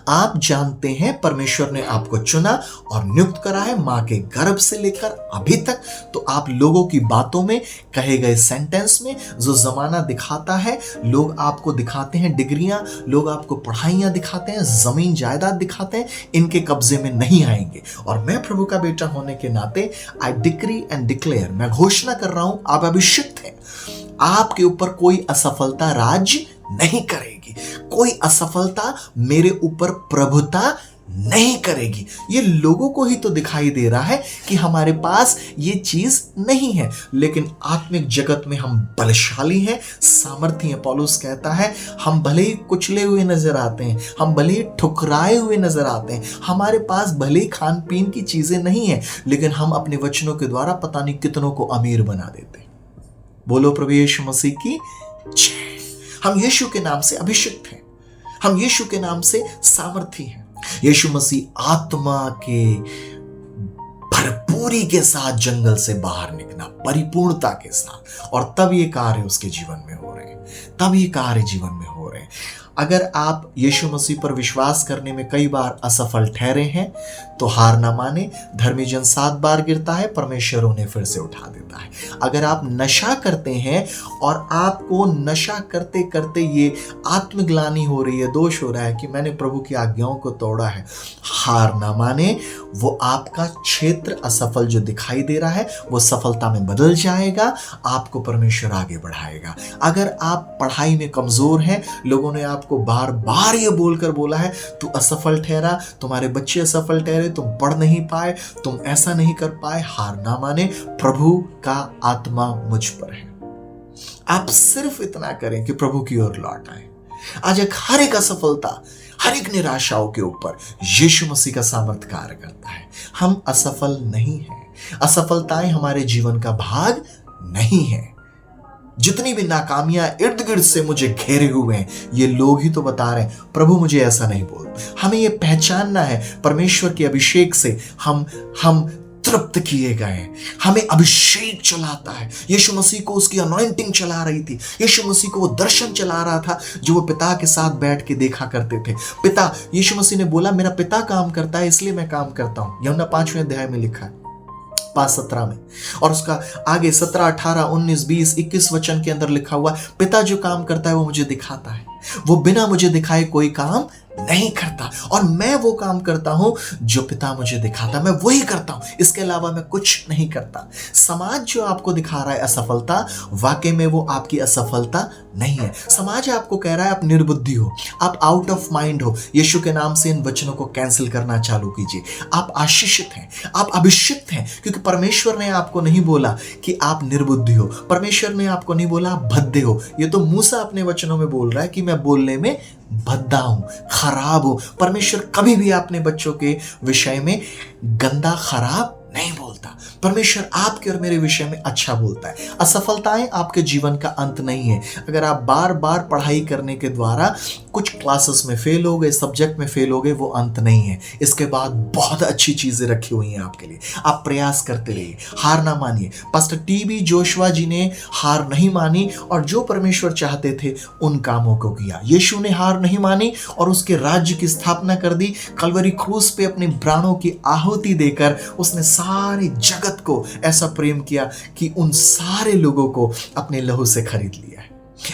आप जानते हैं परमेश्वर ने आपको चुना और नियुक्त करा है मां के गर्भ से लेकर अभी तक, तो आप लोगों की बातों में, कहे गए सेंटेंस में, जो जमाना दिखाता है, लोग आपको दिखाते हैं डिग्रियां, लोग आपको पढ़ाइयां दिखाते हैं, जमीन जायदाद दिखाते हैं, इनके कब्जे में नहीं आएंगे। और मैं प्रभु का बेटा होने के नाते आई डिक्री एंड डिक्लेयर, मैं घोषणा कर रहा हूं, आप अभिषिक्त हैं, आपके ऊपर कोई असफलता राज नहीं करेगी, कोई असफलता मेरे ऊपर प्रभुता नहीं करेगी। ये लोगों को ही तो दिखाई दे रहा है कि हमारे पास ये चीज नहीं है, लेकिन आत्मिक जगत में हम बलशाली हैं, सामर्थ्य हैं। पौलुस कहता है हम भले ही कुचले हुए नजर आते हैं, हम भले ही ठुकराए हुए नजर आते हैं, हमारे पास भले ही खान पीन की चीजें नहीं है, लेकिन हम अपने वचनों के द्वारा पता नहीं कितनों को अमीर बना देते हैं। बोलो प्रभु यीशु मसीह की जय। हम यीशु के नाम से अभिषिक्त हैं, हम यीशु के नाम से सामर्थी हैं। यीशु मसीह आत्मा के भरपूरी के साथ जंगल से बाहर निकला, परिपूर्णता के साथ, और तब ये कार्य उसके जीवन में हो रहे हैं, तब ये कार्य जीवन में हो रहे हैं। अगर आप यीशु मसीह पर विश्वास करने में कई बार असफल ठहरे हैं तो हार ना माने। धर्मी जन 7 बार गिरता है, परमेश्वर उन्हें फिर से उठा देता है। अगर आप नशा करते हैं और आपको नशा करते करते ये आत्मग्लानि हो रही है, दोष हो रहा है कि मैंने प्रभु की आज्ञाओं को तोड़ा है, हार ना माने। वो आपका क्षेत्र असफल जो दिखाई दे रहा है वो सफलता में बदल जाएगा, आपको परमेश्वर आगे बढ़ाएगा। अगर आप पढ़ाई में कमजोर हैं, लोगों ने आपको बार बार ये बोलकर बोला है तू असफल ठहरा, तुम्हारे बच्चे असफल ठहरे, तुम पढ़ नहीं पाए, तुम ऐसा नहीं कर पाए, हार ना माने। प्रभु का आत्मा मुझ पर है। आप सिर्फ इतना करें कि प्रभु की ओर लौट आए। आज हर एक असफलता, हर एक निराशाओं के ऊपर यीशु मसीह का सामर्थ कार्य करता है। हम असफल नहीं हैं, असफलताएं हमारे जीवन का भाग नहीं है। जितनी भी नाकामियां इर्द गिर्द से मुझे घेरे हुए हैं, ये लोग ही तो बता रहे हैं प्रभु मुझे ऐसा नहीं बोल। हमें ये पहचानना है परमेश्वर के अभिषेक से हम तृप्त किए गए। हमें अभिषेक चलाता है। यीशु मसीह को उसकी अनॉइंटिंग चला रही थी। यीशु मसीह को वो दर्शन चला रहा था जो वो पिता के साथ बैठ के देखा करते थे। पिता, यीशु मसीह ने बोला मेरा पिता काम करता है इसलिए मैं काम करता हूं। यूहन्ना 5वें अध्याय में लिखा है 5:17 में, और उसका आगे 17, 18, 19, 20, 21 वचन के अंदर लिखा हुआ पिता जो काम करता है वो मुझे दिखाता है, वो बिना मुझे दिखाए कोई काम नहीं करता, और मैं वो काम करता हूं जो पिता मुझे दिखाता, मैं वही करता हूं, इसके अलावा मैं कुछ नहीं करता। समाज जो आपको दिखा रहा है असफलता, वाकई में वो आपकी असफलता नहीं है। समाज आपको कह रहा है आप निर्बुद्धि हो, आप आउट ऑफ माइंड हो। यीशु के नाम से इन वचनों को कैंसिल करना चालू कीजिए। आप आशीषित हैं, आप अभिषिक्त हैं, क्योंकि परमेश्वर ने आपको नहीं बोला कि आप निर्बुद्धि हो, परमेश्वर ने आपको नहीं बोला आप भद्दे हो। ये तो मूसा अपने वचनों में बोल रहा है कि मैं बोलने में भद्दा हूं, खराब हूं। परमेश्वर कभी भी अपने बच्चों के विषय में गंदा, खराब नहीं बोलता। परमेश्वर आपके और मेरे विषय में अच्छा बोलता है। असफलताएं आपके जीवन का अंत नहीं है। अगर आप बार बार पढ़ाई करने के द्वारा कुछ क्लासेस में फेल हो गए, सब्जेक्ट में फेल हो गए, वो अंत नहीं है। इसके बाद बहुत अच्छी चीजें रखी हुई हैं आपके लिए। आप प्रयास करते रहिए, हार ना मानिए। पास्टर टीबी जोशुआ जी ने हार नहीं मानी और जो परमेश्वर चाहते थे उन कामों को किया। यीशु ने हार नहीं मानी और उसके राज्य की स्थापना कर दी। कलवरी क्रूस पे अपने प्राणों की आहुति देकर उसने सारे जगत को ऐसा प्रेम किया कि उन सारे लोगों को अपने लहू से खरीद लिया है।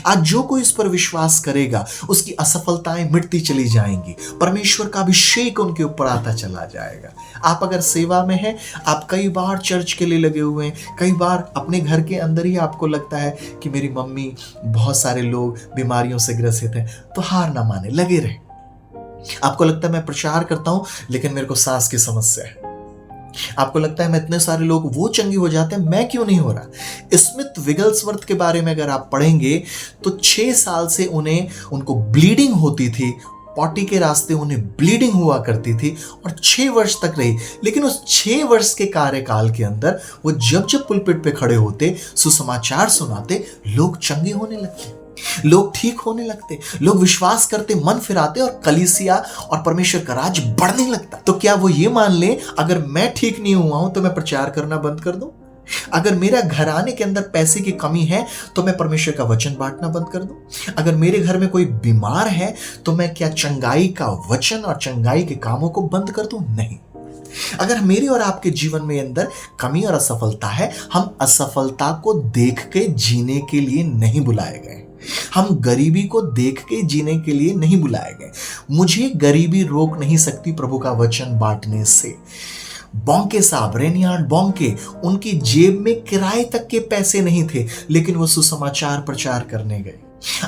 आज जो कोई इस पर विश्वास करेगा उसकी असफलताएं मिटती चली जाएंगी, परमेश्वर का अभिषेक उनके ऊपर आता चला जाएगा। आप अगर सेवा में हैं, आप कई बार चर्च के लिए लगे हुए हैं, कई बार अपने घर के अंदर ही आपको लगता है कि मेरी मम्मी, बहुत सारे लोग बीमारियों से ग्रसित हैं, तो हार ना माने, लगे रहे। आपको लगता है मैं प्रचार करता हूं लेकिन मेरे को सांस की समस्या है, आपको लगता है मैं इतने सारे लोग वो चंगी हो जाते हैं, मैं क्यों नहीं हो रहा। स्मिथ विगल्सवर्थ के बारे में अगर आप पढ़ेंगे तो 6 साल से उनको ब्लीडिंग होती थी, पॉटी के रास्ते उन्हें ब्लीडिंग हुआ करती थी और 6 वर्ष तक रही। लेकिन उस 6 वर्ष के कार्यकाल के अंदर वो जब जब पुलपिट पे खड़े होते, सुसमाचार सुनाते, लोग चंगे होने लगते, लोग ठीक होने लगते, लोग विश्वास करते, मन फिराते और कलीसिया और परमेश्वर का राज बढ़ने लगता। तो क्या वो ये मान ले अगर मैं ठीक नहीं हुआ हूं तो मैं प्रचार करना बंद कर दूं? अगर मेरा घराने के अंदर पैसे की कमी है तो मैं परमेश्वर का वचन बांटना बंद कर दूं? अगर मेरे घर में कोई बीमार है तो मैं क्या चंगाई का वचन और चंगाई के कामों को बंद कर दूं? नहीं। अगर मेरे और आपके जीवन में अंदर कमी और असफलता है, हम असफलता को देख के जीने के लिए नहीं बुलाए गए, हम गरीबी को देख के जीने के लिए नहीं बुलाए गए। मुझे गरीबी रोक नहीं सकती प्रभु का वचन बांटने से। बॉन्के साहब, रेनियार्ड बॉन्के, उनकी जेब में किराए तक के पैसे नहीं थे, लेकिन वो सुसमाचार प्रचार करने गए।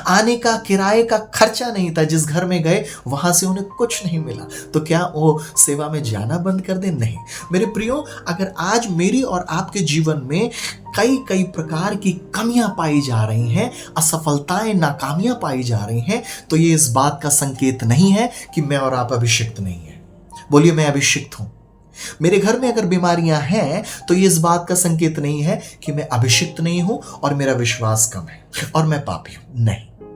आने का किराए का खर्चा नहीं था, जिस घर में गए वहां से उन्हें कुछ नहीं मिला, तो क्या वो सेवा में जाना बंद कर दे? नहीं। मेरे प्रियो, अगर आज मेरी और आपके जीवन में कई कई प्रकार की कमियां पाई जा रही हैं, असफलताएं, नाकामियां पाई जा रही हैं, तो ये इस बात का संकेत नहीं है कि मैं और आप अभिषिक्त नहीं है। बोलिए, मैं अभिषिक्त हूं। मेरे घर में अगर बीमारियां हैं तो ये इस बात का संकेत नहीं है कि मैं अभिषिक्त नहीं हूं और मेरा विश्वास कम है और मैं पापी हूं। नहीं,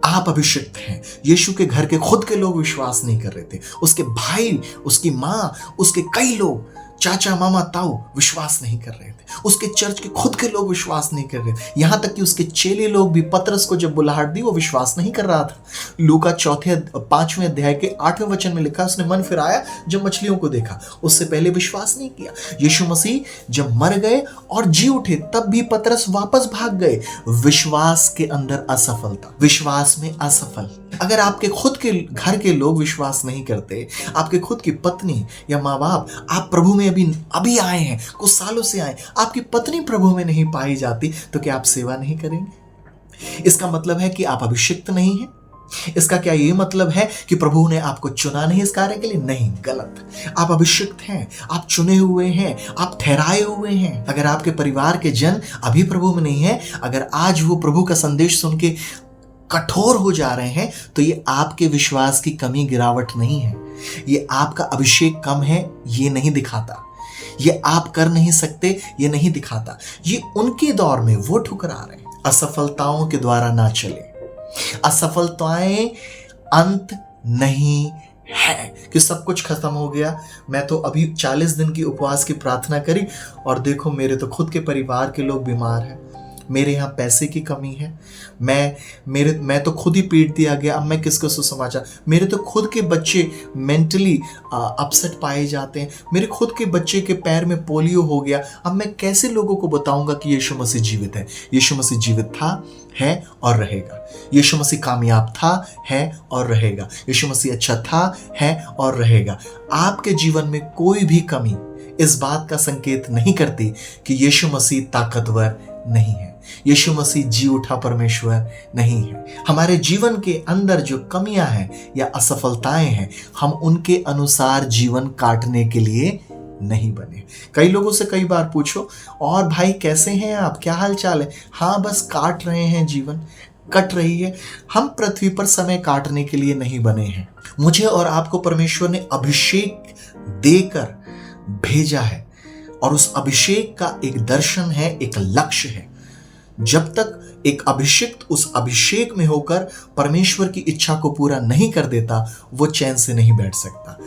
आप अभिषिक्त हैं। यीशु के घर के खुद के लोग विश्वास नहीं कर रहे थे, उसके भाई, उसकी मां, उसके कई लोग, चाचा, मामा, ताऊ विश्वास नहीं कर रहे थे, उसके चर्च के खुद के लोग विश्वास नहीं कर रहे थे, यहां तक कि उसके चेले लोग भी पतरस को जब बुलाहट दी वो विश्वास नहीं कर रहा था। लूका 5वें अध्याय के 8वें वचन में लिखा, उसने मन फिराया जब मछलियों को देखा, उससे पहले विश्वास नहीं किया। यीशु मसीह जब मर गए और जी उठे तब भी पतरस वापस भाग गए। विश्वास के अंदर असफलता, विश्वास में असफल। अगर आपके खुद के घर के लोग विश्वास नहीं करते, आपके खुद की पत्नी या माँ बाप, आप प्रभु में अभी आए हैं, कुछ सालों से आए, आपकी पत्नी प्रभु में नहीं पाई जाती, तो क्या आप सेवा नहीं करेंगे? इसका मतलब है कि आप अभिषिक्त नहीं हैं। इसका क्या ये मतलब है कि प्रभु ने आपको चुना नहीं इस कार्य के लिए? नहीं, गलत। आप अभिषिक्त हैं, आप चुने हुए हैं, आप ठहराए हुए हैं। अगर आपके परिवार के जन अभी प्रभु में नहीं है, अगर आज वो प्रभु का संदेश सुन के कठोर हो जा रहे हैं, तो ये आपके विश्वास की कमी, गिरावट नहीं है। ये आपका अभिषेक कम है, ये नहीं दिखाता। ये आप कर नहीं सकते, ये नहीं दिखाता। ये उनके दौर में वो ठुकरा रहे हैं। असफलताओं के द्वारा ना चले। असफलताएं अंत नहीं है कि सब कुछ खत्म हो गया। मैं तो अभी 40 दिन की उपवास की प्रार्थना करी और देखो मेरे तो खुद के परिवार के लोग बीमार हैं, मेरे यहाँ पैसे की कमी है, मैं तो खुद ही पीट दिया गया, अब मैं किसको सुसमाचार। मेरे तो खुद के बच्चे मेंटली अपसेट पाए जाते हैं, मेरे खुद के बच्चे के पैर में पोलियो हो गया, अब मैं कैसे लोगों को बताऊंगा कि यीशु मसीह जीवित है? यीशु मसीह जीवित था, है और रहेगा। यीशु मसीह कामयाब था, है और रहेगा। यीशु मसीह अच्छा था, है और रहेगा। आपके जीवन में कोई भी कमी इस बात का संकेत नहीं करती कि यीशु मसीह ताकतवर नहीं है, यीशु मसीह जी उठा परमेश्वर नहीं है। हमारे जीवन के अंदर जो कमियां हैं या असफलताएं हैं, हम उनके अनुसार जीवन काटने के लिए नहीं बने। कई लोगों से कई बार पूछो, और भाई कैसे हैं आप, क्या हाल चाल है? हाँ, बस काट रहे हैं, जीवन कट रही है। हम पृथ्वी पर समय काटने के लिए नहीं बने हैं। मुझे और आपको परमेश्वर ने अभिषेक देकर भेजा है और उस अभिषेक का एक दर्शन है, एक लक्ष्य है। जब तक एक अभिषिक्त उस अभिषेक में होकर परमेश्वर की इच्छा को पूरा नहीं कर देता, वो चैन से नहीं बैठ सकता।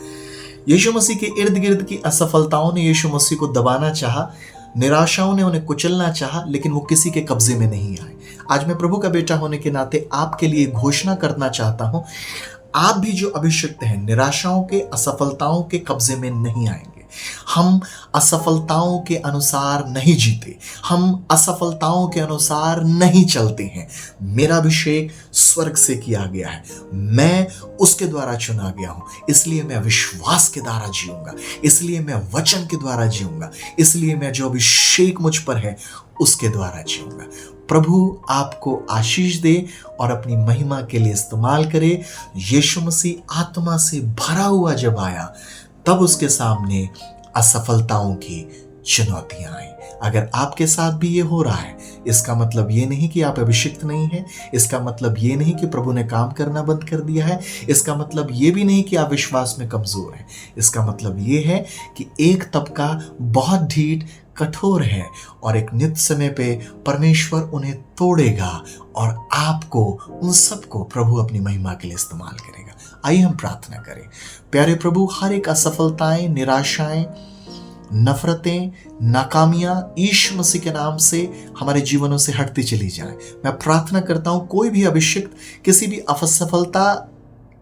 यीशु मसीह के इर्द गिर्द की असफलताओं ने यीशु मसीह को दबाना चाहा, निराशाओं ने उन्हें कुचलना चाहा, लेकिन वो किसी के कब्जे में नहीं आए। आज मैं प्रभु का बेटा होने के नाते आपके लिए घोषणा करना चाहता हूं, आप भी जो अभिषिक्त हैं, निराशाओं के, असफलताओं के कब्जे में नहीं आएंगे। हम असफलताओं के अनुसार नहीं जीते, हम असफलताओं के अनुसार नहीं चलते हैं। मेरा अभिषेक स्वर्ग से किया गया है, मैं उसके द्वारा चुना गया हूं, इसलिए मैं विश्वास के द्वारा जीऊंगा, इसलिए मैं वचन के द्वारा जीऊंगा, इसलिए मैं जो अभिषेक मुझ पर है उसके द्वारा जीऊंगा। प्रभु आपको आशीष दे और अपनी महिमा के लिए इस्तेमाल करे। यीशु मसीह आत्मा से भरा हुआ जब आया, तब उसके सामने असफलताओं की चुनौतियां आई। अगर आपके साथ भी ये हो रहा है, इसका मतलब ये नहीं कि आप अभिषिक्त नहीं हैं, इसका मतलब ये नहीं कि प्रभु ने काम करना बंद कर दिया है, इसका मतलब ये भी नहीं कि आप विश्वास में कमजोर हैं। इसका मतलब ये है कि एक तबका बहुत ढीठ, कठोर है और एक नित्य समय पे परमेश्वर उन्हें तोड़ेगा और आपको, उन सबको प्रभु अपनी महिमा के लिए इस्तेमाल करेगा। आइए हम प्रार्थना करें। प्यारे प्रभु, हर एक असफलताएं, निराशाएं, नफरतें, नाकामियां यीशु मसीह के नाम से हमारे जीवनों से हटती चली जाए। मैं प्रार्थना करता हूं कोई भी अभिषिक्त किसी भी असफलता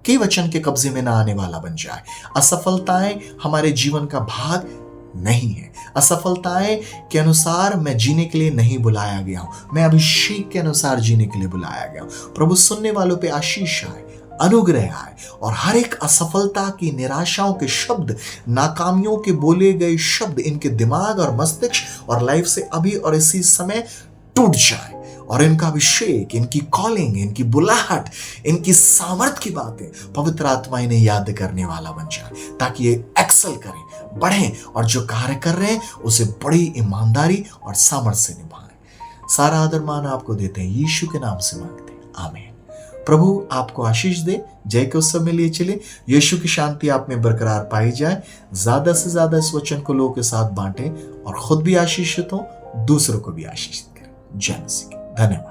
के वचन के कब्जे में ना आने वाला बन जाए। असफलताएं हमारे जीवन का भाग नहीं है। असफलताएं के अनुसार मैं जीने के लिए नहीं बुलाया गया हूं, मैं अभिषेक के अनुसार जीने के लिए बुलाया गया हूं। प्रभु, सुनने वालों पे आशीष आए, अनुग्रह आए और हर एक असफलता की, निराशाओं के शब्द, नाकामियों के बोले गए शब्द इनके दिमाग और मस्तिष्क और लाइफ से अभी और इसी समय टूट जाए और इनका अभिषेक, इनकी कॉलिंग, इनकी बुलाहट, इनकी सामर्थ की बातें पवित्र आत्मा इन्हें याद करने वाला बन जाए, ताकि ये एक्सेल करें, बढ़ें और जो कार्य कर रहे हैं उसे बड़ी ईमानदारी और सामर्थ्य से निभाएं। सारा आदर मान आपको देते हैं, यीशु के नाम से मांगते हैं, आमीन। प्रभु आपको आशीष दे। जय के उत्सव में लिए चले। यीशु की शांति आप में बरकरार पाई जाए। ज्यादा से ज्यादा इस वचन को लोगों के साथ बांटें और खुद भी आशीषित हो, दूसरों को भी आशीषित करें। जय मसीह। धन्यवाद।